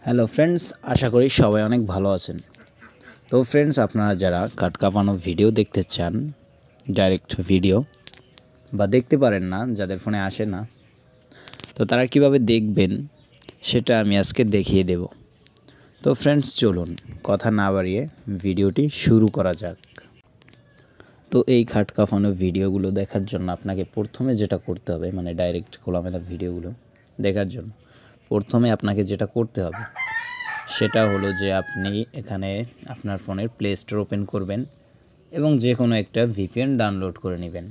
Hello friends, আশা করি সবাই অনেক ভালো আছেন। তো ফ্রেন্ডস, আপনারা যারা কাঠ কাঁপানো ভিডিও দেখতে চান, ডাইরেক্ট ভিডিও বা দেখতে পারেন না, যাদের ফোনে আসে না, তো তারা কিভাবে দেখবেন সেটা আমি আজকে দেখিয়ে দেব। তো ফ্রেন্ডস, চলুন কথা না বাড়িয়ে ভিডিওটি শুরু করা যাক। তো এই খাট কাঁপানো ভিডিওগুলো দেখার জন্য আপনাকে প্রথমে যেটা করতে হবে, মানে ডাইরেক্ট খোলামেলা ভিডিওগুলো দেখার জন্য প্রথমে আপনাকে যেটা করতে হবে সেটা হলো যে আপনি এখানে আপনার ফোনের প্লে স্টোর ওপেন করবেন এবং যে কোনো একটা ভিপিএন ডাউনলোড করে নেবেন।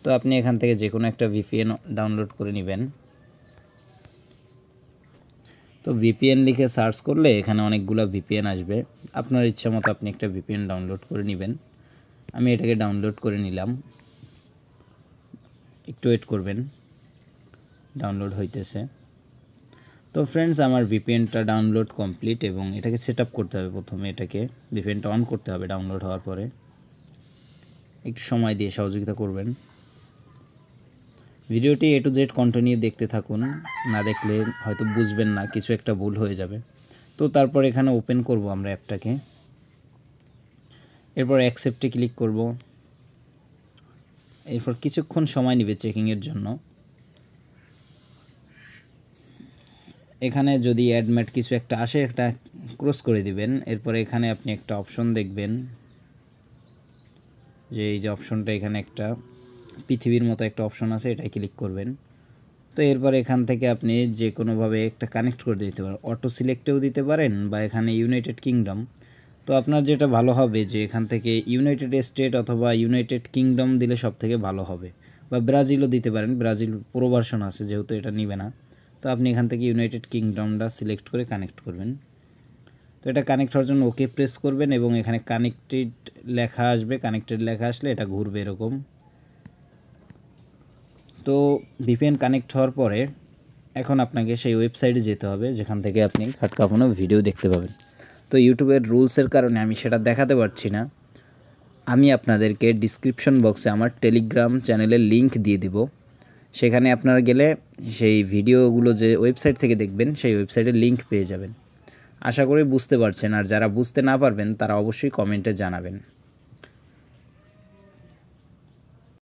তো আপনি এখান থেকে যে কোনো একটা ভিপিএন ডাউনলোড করে নেবেন। তো ভিপিএন লিখে সার্চ করলে এখানে অনেকগুলো ভিপিএন আসবে, আপনার ইচ্ছা মতো আপনি একটা ভিপিএন ডাউনলোড করে নেবেন। আমি এটাকে ডাউনলোড করে নিলাম, একটু ওয়েট করবেন, ডাউনলোড হইতেছে। তো ফ্রেন্ডস, আমার ভিপিএনটা ডাউনলোড কমপ্লিট এবং এটাকে সেট আপ করতে হবে। প্রথমে এটাকে ভিপিএনটা অন করতে হবে ডাউনলোড হওয়ার পরে। একটু সময় দিয়ে সহযোগিতা করবেন। ভিডিওটি A to Z কন্টিনিউ দেখতে থাকুন, না দেখলে হয়তো বুঝবেন না, কিছু একটা ভুল হয়ে যাবে। তো তারপর এখানে ওপেন করব আমরা অ্যাপটাকে, এরপর অ্যাকসেপ্টে ক্লিক করব। এরপর কিছুক্ষণ সময় নেবে চেকিংয়ের জন্য। এখানে যদি অ্যাডমেট কিছু একটা আসে, একটা ক্রস করে দিবেন। এরপর এখানে আপনি একটা অপশন দেখবেন, যে এই যে অপশনটা, এখানে একটা পৃথিবীর মতো একটা অপশন আছে, এটাই ক্লিক করবেন। তো এরপর এখান থেকে আপনি যে কোনোভাবে একটা কানেক্ট করে দিতে পারেন, অটো সিলেক্টেও দিতে পারেন বা এখানে ইউনাইটেড কিংডম। তো আপনার যেটা ভালো হবে যে এখান থেকে ইউনাইটেড স্টেট অথবা ইউনাইটেড কিংডম দিলে সব থেকে ভালো হবে, বা ব্রাজিলও দিতে পারেন, ব্রাজিল প্রো ভার্সন আছে যেহেতু এটা নিবে না। তো আপনি এখান থেকে ইউনাইটেড কিংডমটা সিলেক্ট করে কানেক্ট করবেন। তো এটা কানেক্ট হওয়ার জন্য ওকে প্রেস করবেন এবং এখানে কানেক্টেড লেখা আসবে। কানেক্টেড লেখা আসলে এটা ঘুরবে এরকম। তো ভিপিএন কানেক্ট হওয়ার পরে এখন আপনাকে সেই ওয়েবসাইটে যেতে হবে যেখান থেকে আপনি খাট কাঁপানো ভিডিও দেখতে পাবেন। তো ইউটিউবের রুলসের কারণে আমি সেটা দেখাতে পারছি না। আমি আপনাদেরকে ডিসক্রিপশন বক্সে আমার টেলিগ্রাম চ্যানেলের লিংক দিয়ে দিব, সেখানে আপনারা গেলে সেই ভিডিওগুলো যে ওয়েবসাইট থেকে দেখবেন সেই ওয়েবসাইটের লিংক পেয়ে যাবেন। আশা করি বুঝতে পারছেন, আর যারা বুঝতে না পারবেন তারা অবশ্যই কমেন্টে জানাবেন।